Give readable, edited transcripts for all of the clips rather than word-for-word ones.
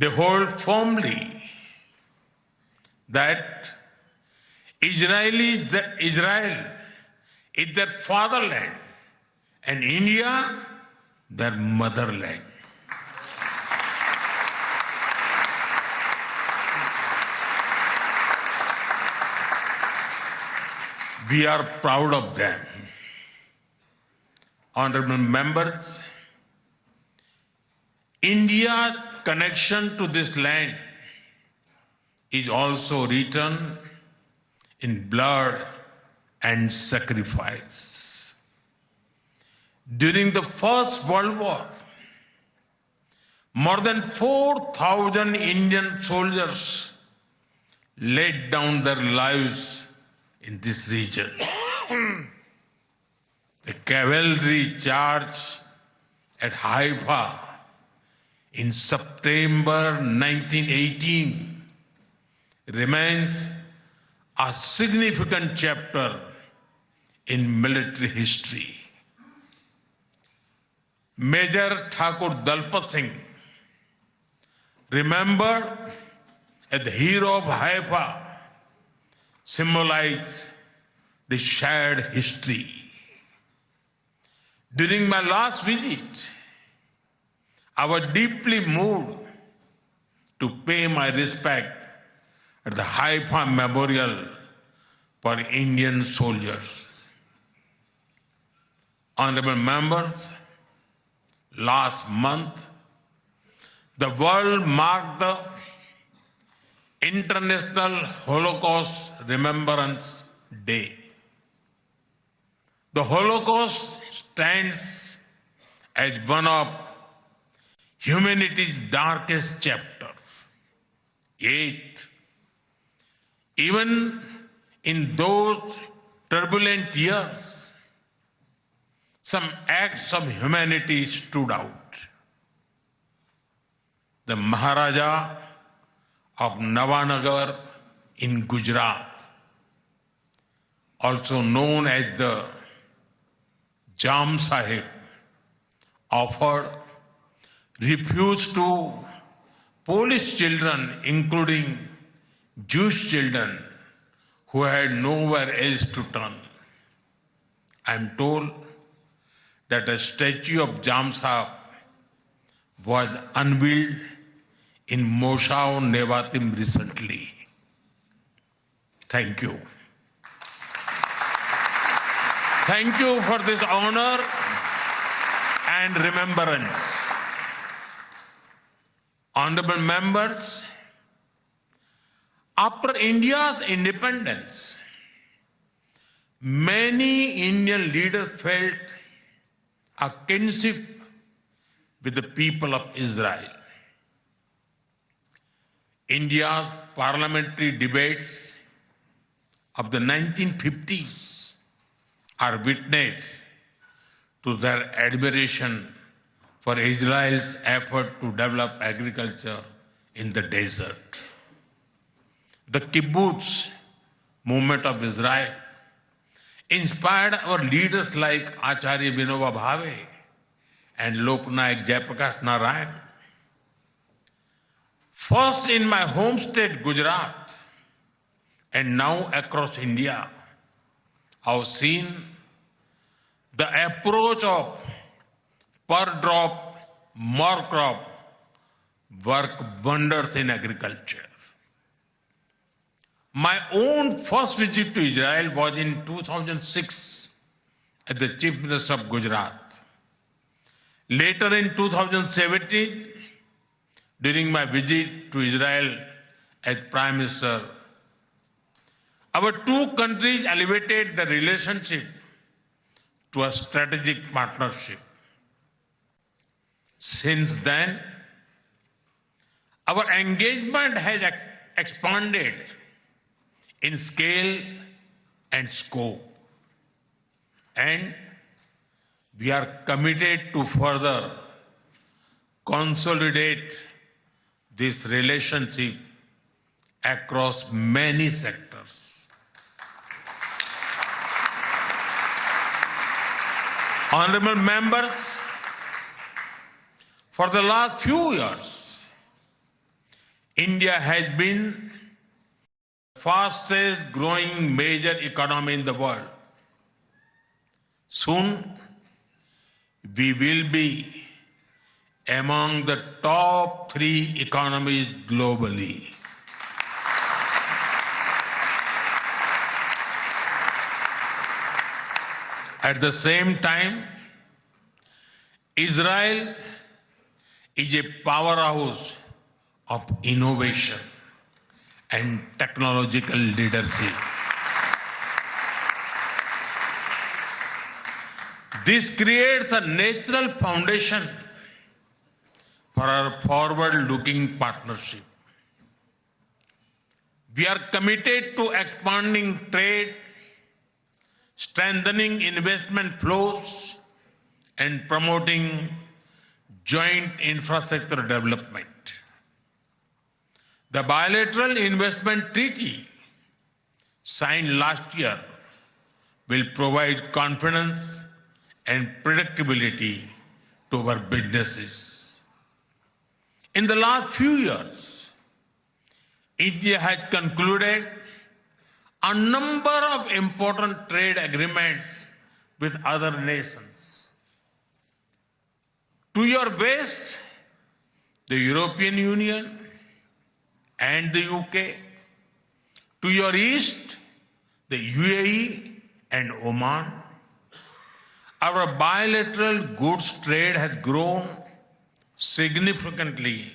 They hold firmly that Israel is their fatherland and India their motherland. We are proud of them. Honorable members, India's connection to this land is also written in blood and sacrifice. During the First World War, more than 4,000 Indian soldiers laid down their lives in this region. The cavalry charge at Haifa in September 1918 remains a significant chapter in military history. Major Thakur Dalpat Singh, remembered as the hero of Haifa, symbolized the shared history. During my last visit, I was deeply moved to pay my respect at the Haifa Memorial for Indian soldiers. Honorable members, last month, the world marked the International Holocaust Remembrance Day. The Holocaust stands as one of humanity's darkest chapters. Yet, even in those turbulent years, some acts of humanity stood out. The Maharaja of Navanagar in Gujarat, also known as the Jam Sahib, offered refuge to Polish children, including Jewish children who had nowhere else to turn. I am told that a statue of Jam Sahib was unveiled in Moshav Nevatim recently. Thank you. Thank you for this honor and remembrance. Honorable members, after India's independence, many Indian leaders felt a kinship with the people of Israel. India's parliamentary debates of the 1950s are witness to their admiration for Israel's effort to develop agriculture in the desert. The kibbutz movement of Israel inspired our leaders like Acharya Vinoba Bhave and Loknayak Jayaprakash Narayan. First in my home state, Gujarat, and now across India, I've seen the approach of per drop, more crop work wonders in agriculture. My own first visit to Israel was in 2006 as the Chief Minister of Gujarat. Later in 2017, during my visit to Israel as Prime Minister, our two countries elevated the relationship to a strategic partnership. Since then, our engagement has expanded in scale and scope, and we are committed to further consolidate this relationship across many sectors. Honorable members, for the last few years, India has been the fastest growing major economy in the world. Soon, we will be among the top 3 economies globally. At the same time, Israel is a powerhouse of innovation and technological leadership. This creates a natural foundation for our forward-looking partnership. We are committed to expanding trade, strengthening investment flows, and promoting joint infrastructure development. The bilateral investment treaty signed last year will provide confidence and predictability to our businesses. In the last few years, India has concluded a number of important trade agreements with other nations. To your west, the European Union and the UK. To your east, the UAE and Oman. Our bilateral goods trade has grown significantly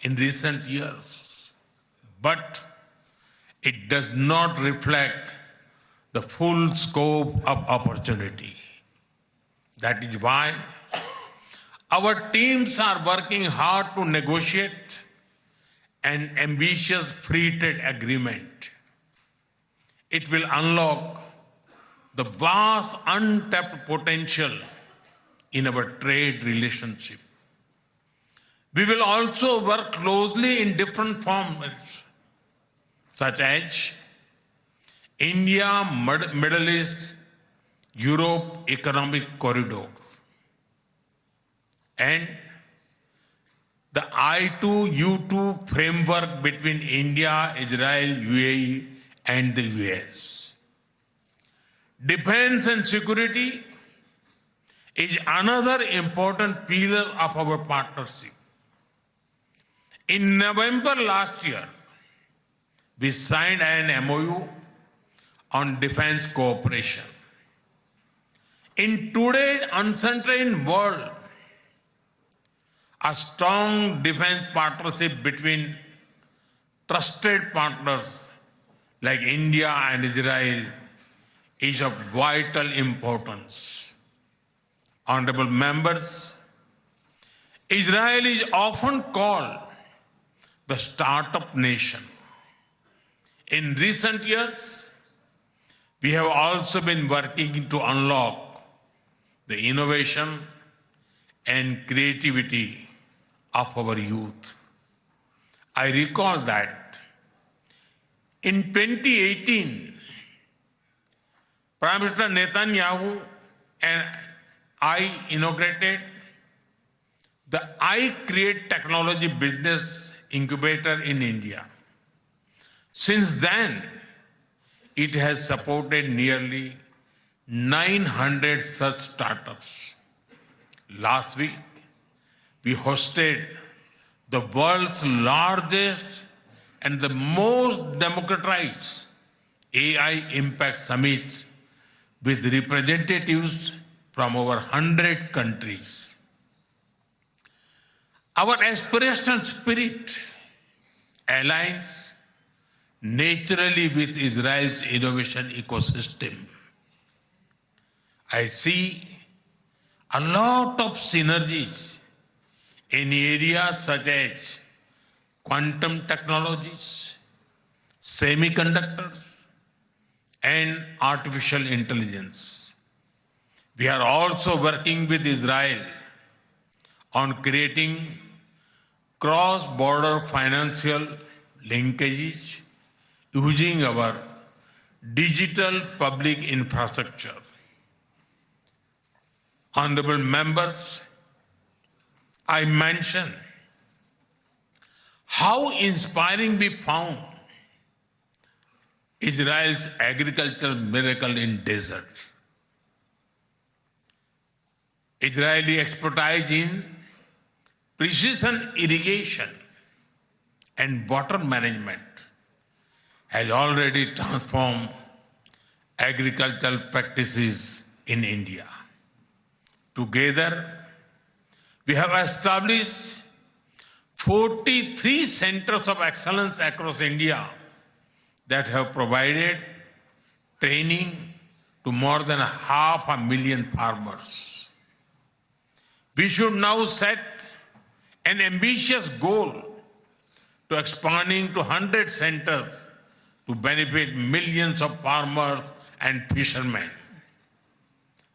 in recent years, but it does not reflect the full scope of opportunity. That is why our teams are working hard to negotiate an ambitious free trade agreement. It will unlock the vast untapped potential in our trade relationship. We will also work closely in different formats, such as India, Middle East, Europe Economic Corridor, and the I2U2 framework between India, Israel, UAE, and the US. Defense and security is another important pillar of our partnership. In November last year, we signed an MOU on defense cooperation. In today's uncertain world, a strong defense partnership between trusted partners like India and Israel is of vital importance. Honorable members, Israel is often called the startup nation. In recent years, we have also been working to unlock the innovation and creativity of our youth. I recall that in 2018, Prime Minister Netanyahu and I inaugurated the iCreate Technology Business Incubator in India. Since then, it has supported nearly 900 such startups. Last week, we hosted the world's largest and the most democratized AI Impact Summit with representatives from over 100 countries. Our aspirational spirit aligns naturally with Israel's innovation ecosystem. I see a lot of synergies in areas such as quantum technologies, semiconductors, and artificial intelligence. We are also working with Israel on creating cross-border financial linkages using our digital public infrastructure. Honorable members, I mentioned how inspiring we found Israel's agricultural miracle in desert. Israeli expertise in precision irrigation and water management has already transformed agricultural practices in India. Together, we have established 43 centers of excellence across India that have provided training to more than 500,000 farmers. We should now set an ambitious goal to expanding to 100 centers to benefit millions of farmers and fishermen.